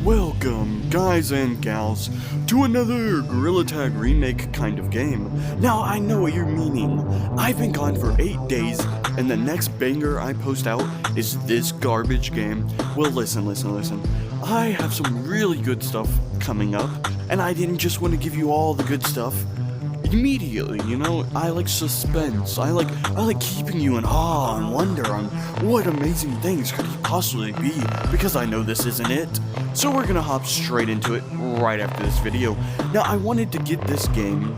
Welcome, guys and gals, to another Gorilla Tag remake kind of game. Now, I know what you're meaning. I've been gone for 8 days, and the next banger I post out is this garbage game. Well, listen. I have some really good stuff coming up, and I didn't just want to give you all the good stuff immediately, you know? I like suspense. I like keeping you in awe and wonder on what amazing things could he possibly be, because I know this isn't it. So we're gonna hop straight into it right after this video. Now, I wanted to get this game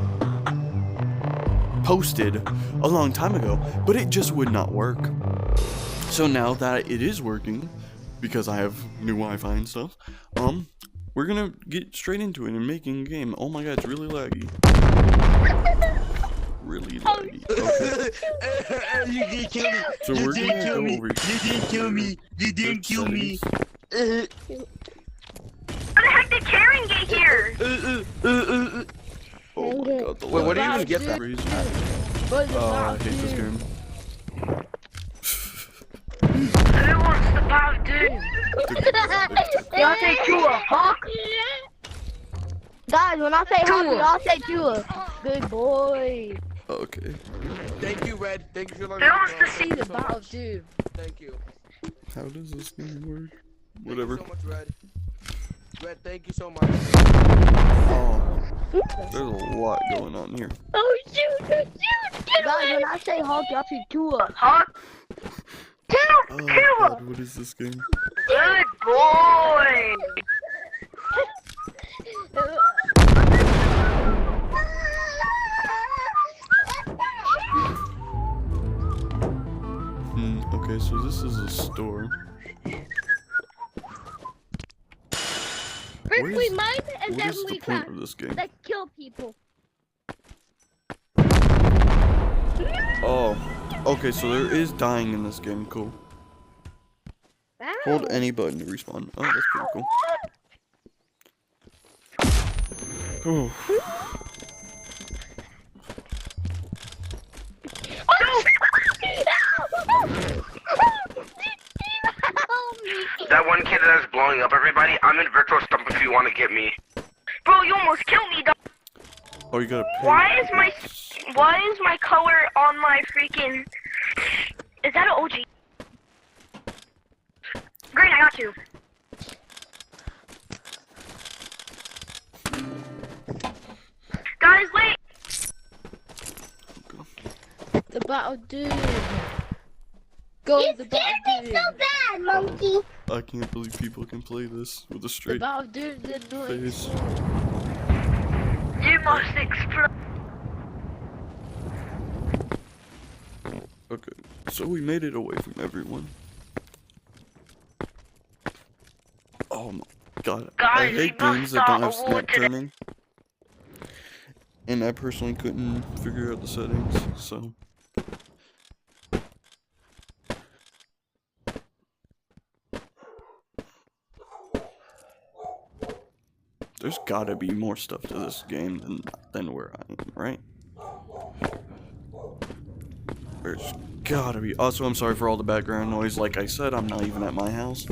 posted a long time ago, but it just would not work. So now that it is working, because I have new Wi-Fi and stuff, we're gonna get straight into it and making a game. Oh my god, it's really laggy. Really laggy. Okay. You didn't kill me. So we're gonna go over here. You didn't kill me. You didn't kill me. How the heck did Karen get here? Oh my god, the Wait, what do you lag even get is that? crazy. I hate this game. Who wants the power, dude? Y'all say Chua, Hawk? Guys, when I say Hawk, y'all say Chua. Good boy. Okay. Thank you, Red. Thank you for Who letting me wants know. to see the battle, dude? Thank you. How does this game work? Thank Whatever. you so much, Red. Red, thank you so much. Oh, there's a lot going on here. Oh, shoot, get Guys, when I say Hawk, y'all say Chua. Hawk? Oh Chua! god, what is this game? Good boy! Okay, so this is a store. First we mine and What then is we the point craft. of this game? Let's kill people. Oh, okay, so there is dying in this game. Cool. Hold any button to respawn. Oh, that's pretty cool. Oh. That one kid that's blowing up everybody, I'm in virtual stump if you want to get me. Bro, you almost killed me, dog. Oh, you gotta pay. Why is my color on my freaking... Is that an OG? Great, I got you. Guys, wait! The battle dude. Go the battle dude. bad, monkey. I can't believe people can play this with a The straight battle dude did noise. face. You must explode. Okay, so we made it away from everyone. Oh my god, I Guys, hate we must games that don't have stop snap today. turning. And I personally couldn't figure out the settings, so. There's gotta be more stuff to this game than where I am, right? There's gotta be. Also, I'm sorry for all the background noise. Like I said, I'm not even at my house,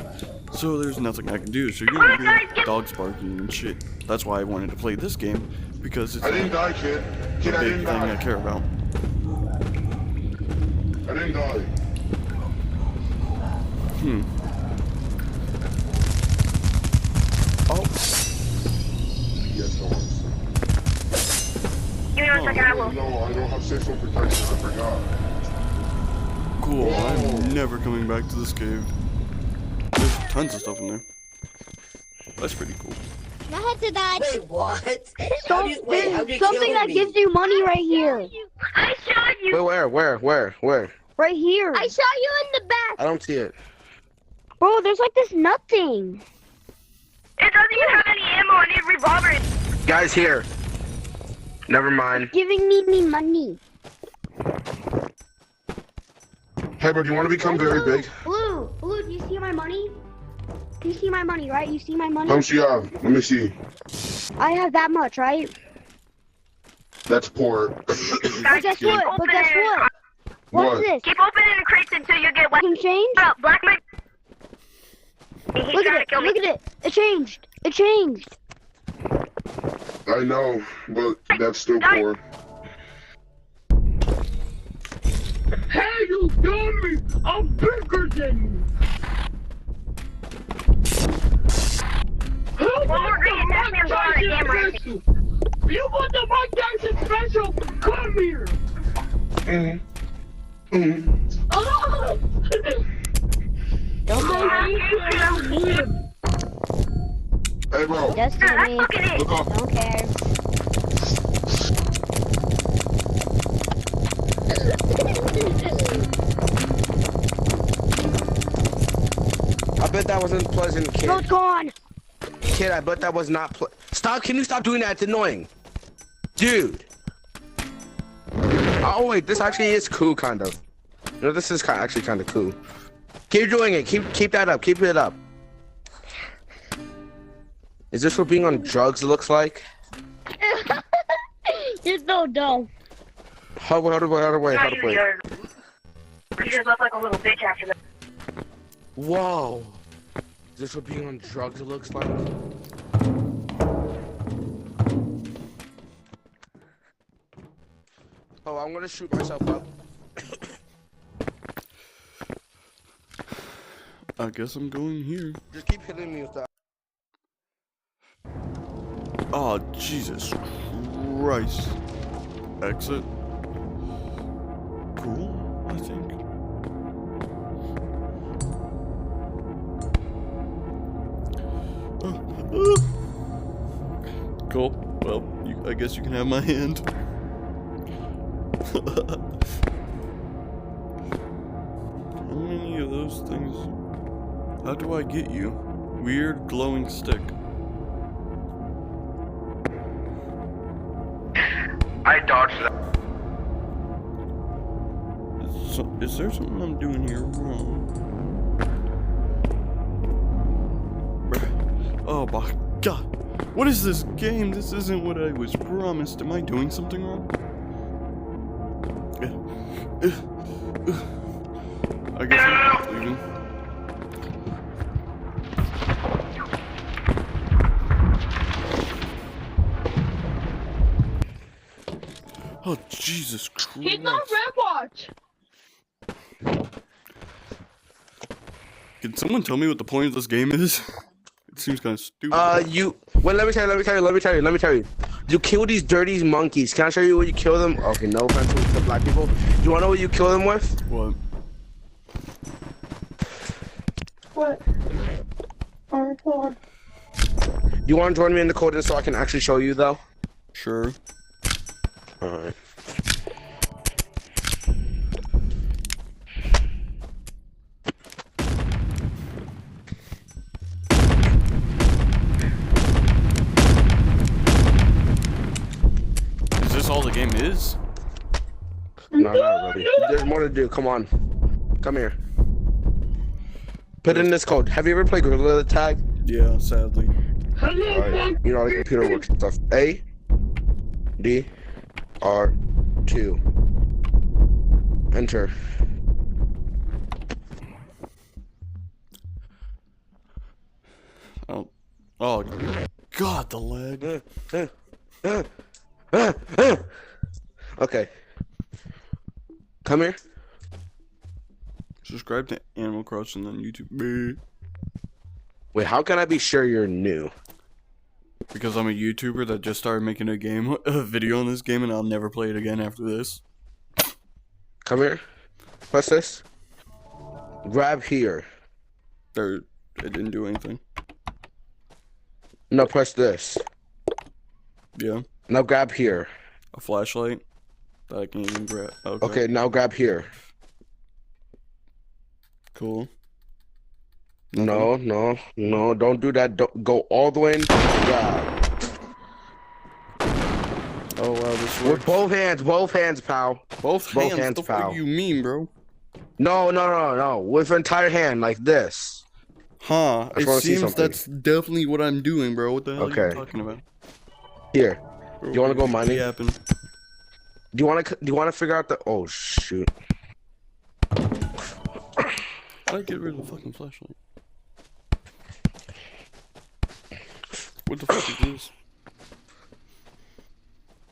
so there's nothing I can do. So you're gonna hear dogs barking and shit. That's why I wanted to play this game, because it's I didn't die, kid. a Kid, I big didn't thing I die. care about. I didn't die. Oh, Yes, I was. Give me 1 second, I will. No, I don't have safe zone protection. I forgot. cool. Whoa. I'm never coming back to this cave. There's tons of stuff in there. That's pretty cool. I had to die. Wait, what? There's something that gives you money right here. I shot you! Wait, where? Right here. I shot you in the back. I don't see it. Bro, there's like this nut thing. It doesn't even have any ammo, I need revolver. Guys, here. Never mind. Giving me money. Hey, bro, do you want to become very big? Blue, do you see my money? You see my money, right? You see my money? How much do you have? Let me see. I have that much, right? That's poor. But guess what? What's What? this? Keep opening the crates until you get Can change? black. Look at it. Look at it. It changed. It changed. I know, but that's still poor. Hey, you dummy! I'm bigger than you! You want the Mike Tyson special? Come here! Oh! Don't go here. Hey, bro. Destiny. Look up. Don't care. I bet that wasn't pleasant, kid. No, it's gone. Kid, I bet that was not Stop, can you stop doing that? It's annoying. Dude. Oh, wait, this actually is cool, kind of. You know, this is actually kind of cool. Keep doing it. Keep that up. Keep it up. Is this what being on drugs looks like? You're so dumb. How do I? You just look like a little bitch after that. Whoa. Is this what being on drugs looks like? Oh, I'm gonna shoot myself up. I guess I'm going here. Just keep hitting me with that. Oh, Jesus Christ. Exit. Cool, I think. Cool. Well, I guess you can have my hand. How many of those things? How do I get you? Weird glowing stick. I dodged that. Is there something I'm doing here wrong? Oh my god. What is this game? This isn't what I was promised. Am I doing something wrong? I guess I'm leaving. Oh, Jesus Christ. He's not Red Watch! Can someone tell me what the point of this game is? It seems kind of stupid. Let me tell you. You kill these dirty monkeys. Can I show you what you kill them? Okay, no offense to the black people. Do you wanna know what you kill them with? What? What? Oh, God. Do you wanna join me in the code so I can actually show you though? Sure. Alright. Is this all the game is? No, not really. There's more to do. Come on. Come here. Put in this code. Have you ever played Gorilla Tag? Yeah, sadly. Alright. You know how the computer works and stuff. A D R2. Enter. Oh, God, the lag. Okay. Come here. Subscribe to Animal Crossing on YouTube. Wait, how can I be sure you're new? Because I'm a YouTuber that just started making a video on this game, and I'll never play it again after this. Come here. Press this. Grab here. It didn't do anything. No, press this. Yeah. Now grab here. A flashlight that I can't even grab. Okay, now grab here. Cool. No, don't do that. Don't go all the way in. Grab. Oh wow, this With works. both hands, pal. Both hands, the pal. fuck do you mean, bro? No. With your entire hand, like this. Huh, I just it wanna see seems something. that's definitely what I'm doing, bro. What the hell are you talking about? Here. Bro, Do you wanna go what mining? happened? Do you wanna figure out the? Oh shoot. How do I get rid of the fucking flashlight? What the fuck is this?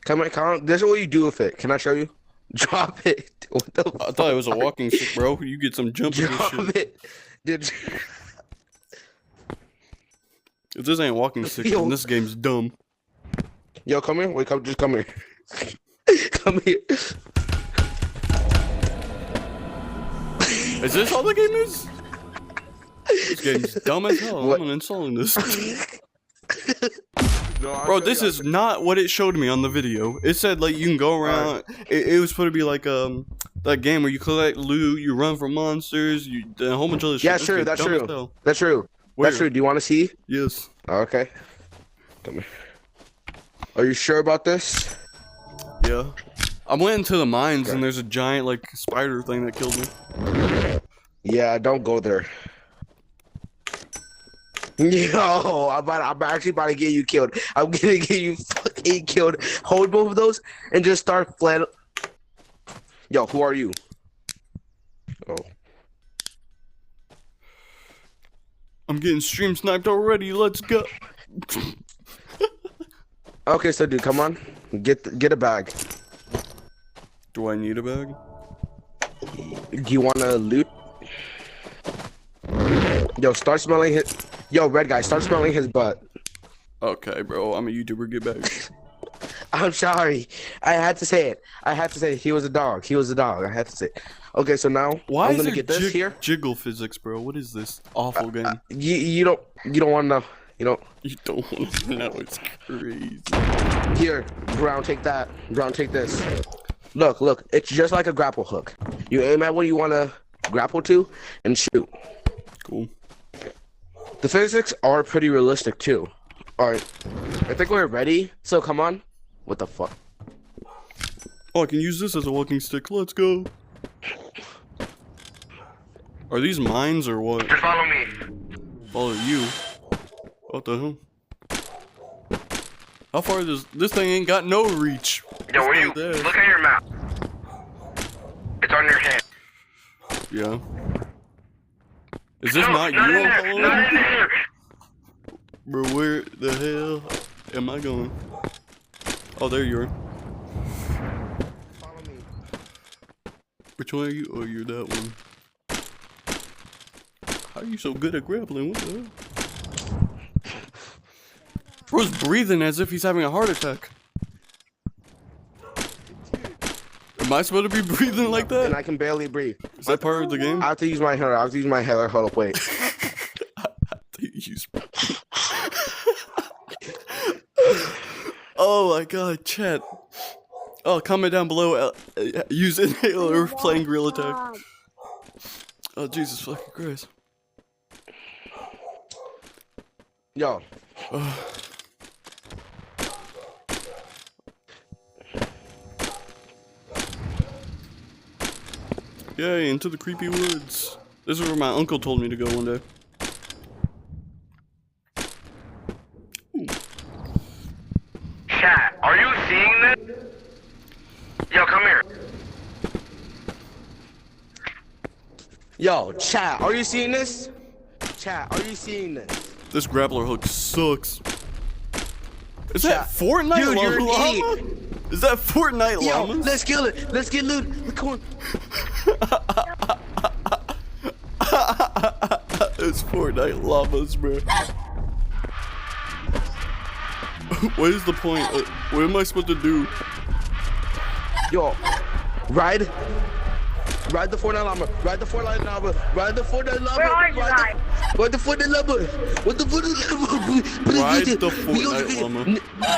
Come on. This is what you do with it. Can I show you? Drop it. What the I thought it was a walking stick, bro. You get some jumping and Drop shit. it. Dude. If this ain't walking stick, Yo. then this game's dumb. Yo, come here. Wait, just come here. Come here. Is this all the game is? This game's dumb as hell. What? I'm uninstalling this. No, I'll Bro, show this you. is not what it showed me on the video. It said like you can go around. It was supposed to be like that game where you collect loot, you run from monsters, a whole bunch of other shit. Yeah, This sure. game's That's dumb as true. hell. That's true. Where? That's true. Do you want to see? Yes. Okay. Come here. Are you sure about this? Yeah. I went into the mines and there's a giant like spider thing that killed me. Yeah, don't go there. Yo, I'm actually about to get you killed. I'm gonna get you fucking killed. Hold both of those and just start flat. Yo, who are you? Oh. I'm getting stream sniped already. Let's go. Okay, so dude, come on. Get a bag. Do I need a bag? Do you want to loot? Yo, start smelling his. Yo, red guy, start smelling his butt. Okay, bro. I'm a YouTuber. Get back. I'm sorry. I had to say it. He was a dog. I had to say it. Okay, so now Why I'm is gonna there get this here. jiggle physics, bro? What is this awful game? You don't want to know. You don't. You don't want to know. It's crazy. Here, Brown, take that. Brown, take this. Look. It's just like a grapple hook. You aim at what you want to grapple to and shoot. Cool. The physics are pretty realistic too. All right, I think we're ready. So come on. What the fuck? Oh, I can use this as a walking stick. Let's go. Are these mines or what? Just follow me. Follow you? What the hell? How far does this thing ain't got no reach? Yo, where you? It's there. Look at your map. It's on your head. Yeah. Is this No, not you in on there. follow? Not in there. Bro, where the hell am I going? Oh, there you are. Follow me. Which one are you? Oh, you're that one. How are you so good at grappling? What the hell? Bro's breathing as if he's having a heart attack. Am I supposed to be breathing like And that? I can barely breathe. Is that part of the game? I have to use my hair. Hold up, wait. Oh my god, chat. Oh, comment down below. Use inhaler playing Gorilla Tag. Oh, Jesus fucking Christ. Yo. Yay, into the creepy woods. This is where my uncle told me to go one day. Chat, are you seeing this? Yo, come here. Yo, chat, are you seeing this? Chat, are you seeing this? This grappler hook sucks. Is Chat. that Fortnite Dude, you're an llama? idiot. Is that Fortnite Yo, llamas? let's kill it. Let's get loot. Come on. It's Fortnite llamas, bro. What is the point? What am I supposed to do? Yo, ride the Fortnite llama. Ride the Fortnite llama. Ride the Fortnite llama. Where are you Ride guys? Ride the Fortnite llama. What the Fortnite llama? Ride the Fortnite llama.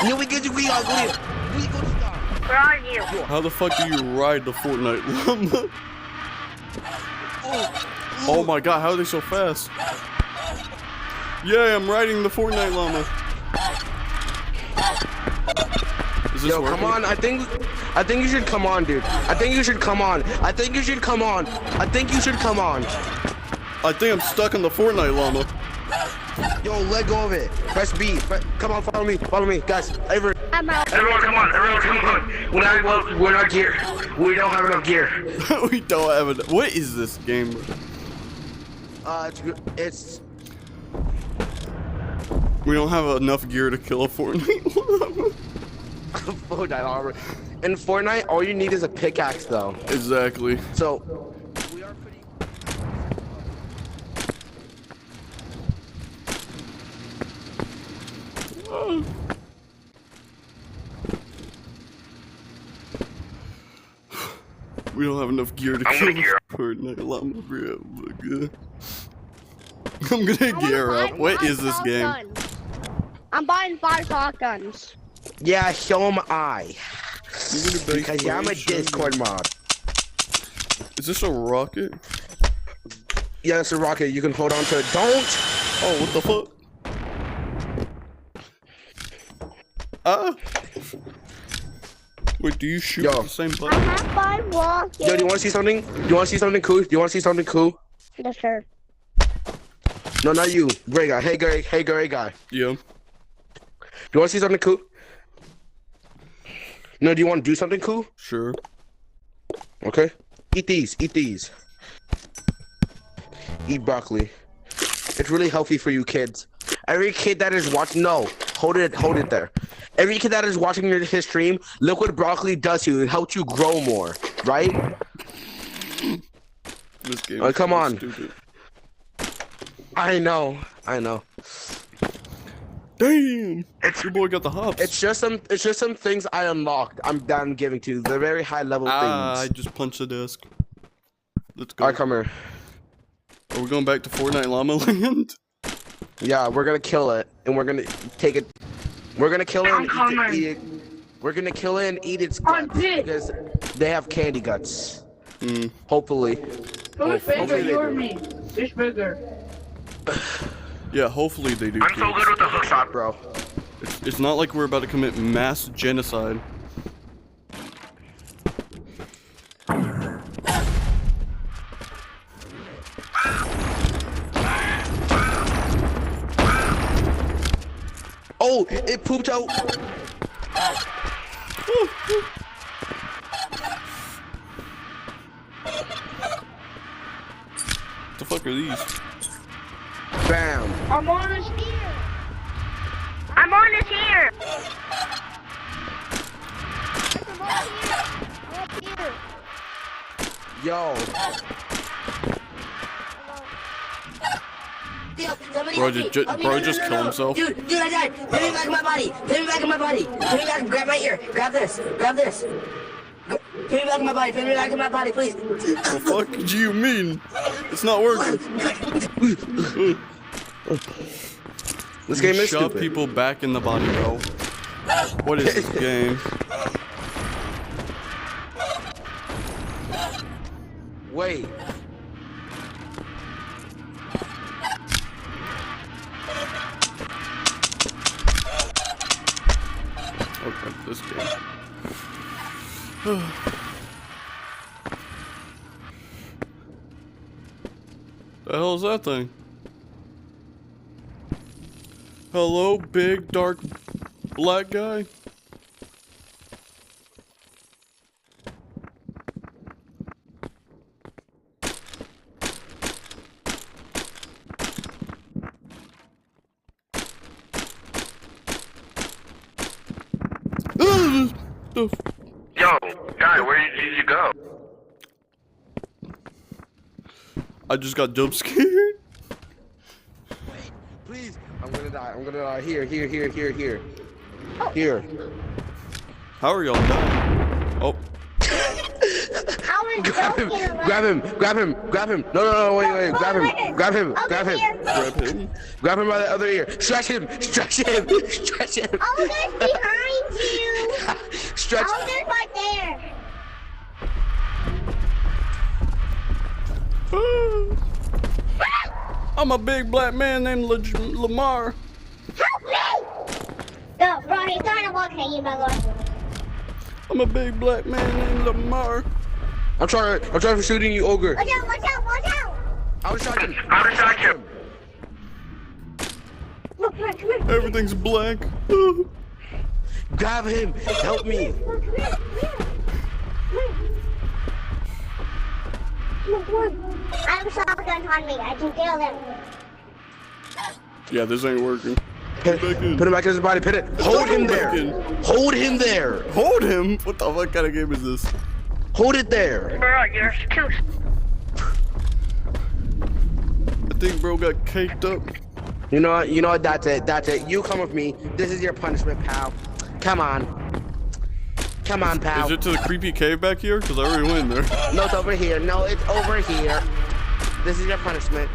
No, we get you. We are going. We go to stop. Where are you? How the fuck do you ride the Fortnite llama? Oh my god, how are they so fast? Yeah, I'm riding the Fortnite llama. Is this Yo, working? come on. I think you should come on, dude. I think you should come on. I think you should come on. I think I'm stuck in the Fortnite llama. Yo, let go of it. Press B. Come on, follow me. Follow me, guys. Everyone come on. We're not gear. We don't have enough gear. We don't have it. What is this game? It's We don't have enough gear to kill a Fortnite llama. Fortnite armor. In Fortnite, all you need is a pickaxe, though. Exactly. So, we are pretty. We don't have enough gear to kill a Fortnite llama, bro. I'm gonna gear up. What is this game? I'm buying 5 shotguns. Yeah, so am I. Because yeah, I'm a Discord mod. Is this a rocket? Yeah, it's a rocket. You can hold on to it. Don't! Oh, what the fuck? Ah! Wait, do you shoot Yo. with the same button? I have 5 rockets. Yo, do you want to see something? Do you want to see something cool? Do you want to see something cool? Yes, sir. No, not you. Gray guy. Hey, gray guy. Yeah. Do you want to see something cool? No, do you want to do something cool? Sure. Okay. Eat these. Eat these. Eat broccoli. It's really healthy for you kids. Every kid that is watching, no, hold it there. Every kid that is watching his stream, look what broccoli does to you. It helps you grow more, right? This game Oh, is come so on. stupid. I know. Damn! Your boy got the hops. It's just some things I unlocked. I'm down giving to. They're very high level I things. just punched the desk. Let's go. Alright, come here. Are we going back to Fortnite Llama Land? Yeah, we're gonna kill it, and we're gonna take it. We're gonna kill it and eat it. We're gonna kill it and eat its guts because they have candy guts. Hopefully. Who's bigger, you or me? Which bigger? Yeah, hopefully they do. I'm so good with the hook shot, bro. It's not like we're about to commit mass genocide. Oh, it pooped out. What the fuck are these? Bam. I'm on his ear. I'm on this here. Yo. Bro, just kill himself. Dude, I died. Put me back in my body. Put me back in my body. Put me back. Grab my ear. Grab this. Grab this. Put me back in my body. Put me back in my body, please. What the fuck do you mean? It's not working. This game is Shove stupid. people back in the body, bro. What is this game? Wait. Okay, this game. The hell is that thing? Hello, big, dark, black guy? Yo, guy, where did you go? I just got jump scared. Please. I'm gonna die. Here. Here. How are y'all dying? Oh. Grab him. No, wait. Grab him. Grab him. Grab him by the other ear. Stretch him. Oh, there's behind you. Stretch. Oh, there's right there. I'm a big black man named Lamar. Help me! No, bro, he's trying to walk at you, my lord. I'm a big black man named Lamar. I'm trying for shooting you, ogre. Watch out! I'll shot him. Look, come here. Everything's black. Grab him. Help me. Come here. I have a shotgun on me. I can kill them. Yeah, this ain't working. Get back in. Put him back in his body. Put it. Hold him there. Back in. Hold him there. Hold him? What the fuck kind of game is this? Hold it there. Bro, you're too. I think bro got caked up. You know what? That's it. You come with me. This is your punishment, pal. Come on, pal. Is it to the creepy cave back here? Because I already went in there. No, it's over here. No, it's over here. This is your punishment.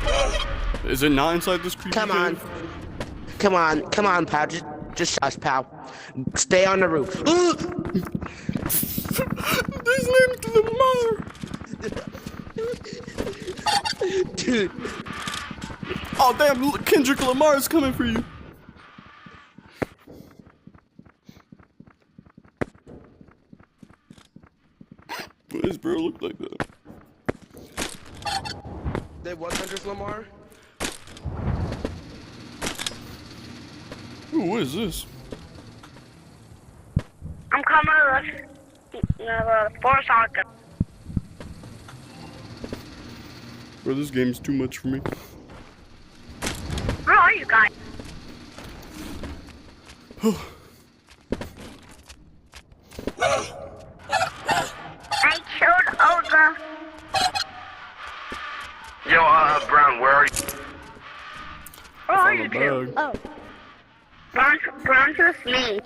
Is it not inside this creepy Come on. cave? Come on, pal. Just shush, pal. Stay on the roof. His name's Lamar. Dude. Oh damn, Kendrick Lamar is coming for you. Why does bro look like that? They was Kendrick Lamar? Ooh, what is this? I'm coming to the force soccer. Bro, this game's too much for me. Where are you guys? I killed Olga. Yo, Brown, where are you? Where are Found you a two? bag. Oh. Brown's with me.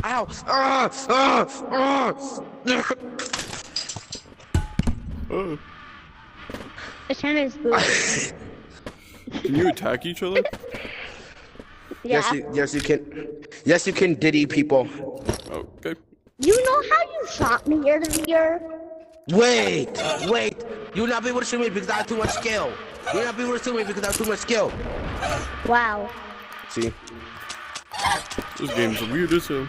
Ow! Oh. It's kind of spooky. Can you attack each other? Yeah. Yes, you can. Yes, you can diddy people. Okay. You know how you shot me earlier? Wait. You'll not be able to shoot me because I have too much skill. You'll not be able to shoot me because I have too much skill. Wow. See? This game's weird as hell.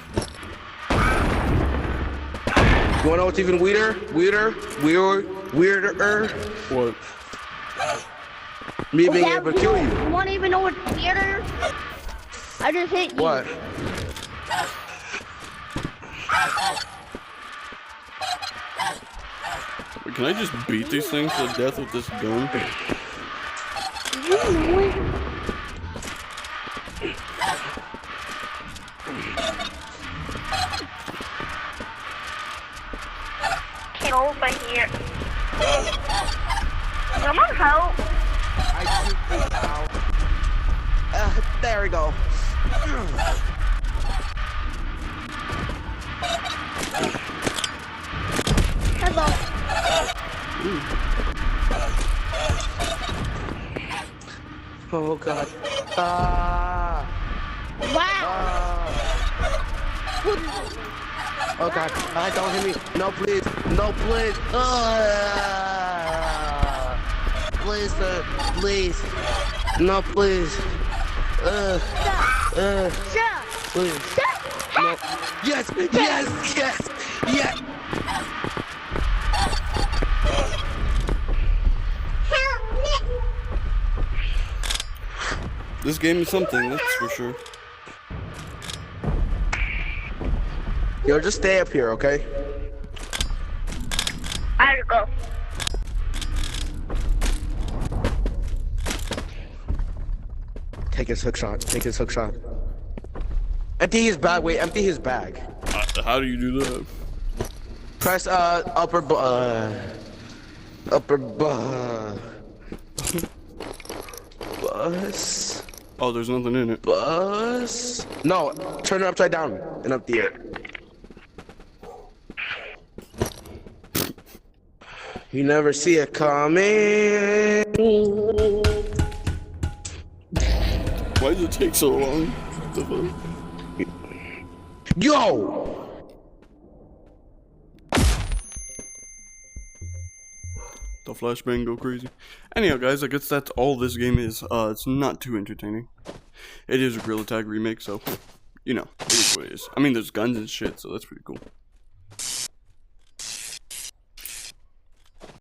You wanna know what's even weirder? Weirder? What? Me being able to kill you. You want to even know what's weirder? I just hit you. What? Wait, can I just beat these things to death with this gun? You know it. Get over here. Come on, help. I shoot you now. There we go. Hello. Oh god. Wow. Oh god. Don't hit me. No, please. No, please. Please, sir. Please. No, please. Shut. Please. Shut. No. Yes. This game is something, that's for sure. Yo, just stay up here, okay? I gotta go. Take his hook shot. Empty his bag. Wait, empty his bag. How do you do that? Press upper bus. Oh, there's nothing in it. Bus. No, turn it upside down and up the air. You never see it coming. Why does it take so long? The fuck? Yo! The flashbang go crazy. Anyhow, guys, I guess that's all this game is. It's not too entertaining. It is a Gorilla Tag remake, so, you know, it is what it is. I mean, there's guns and shit, so that's pretty cool.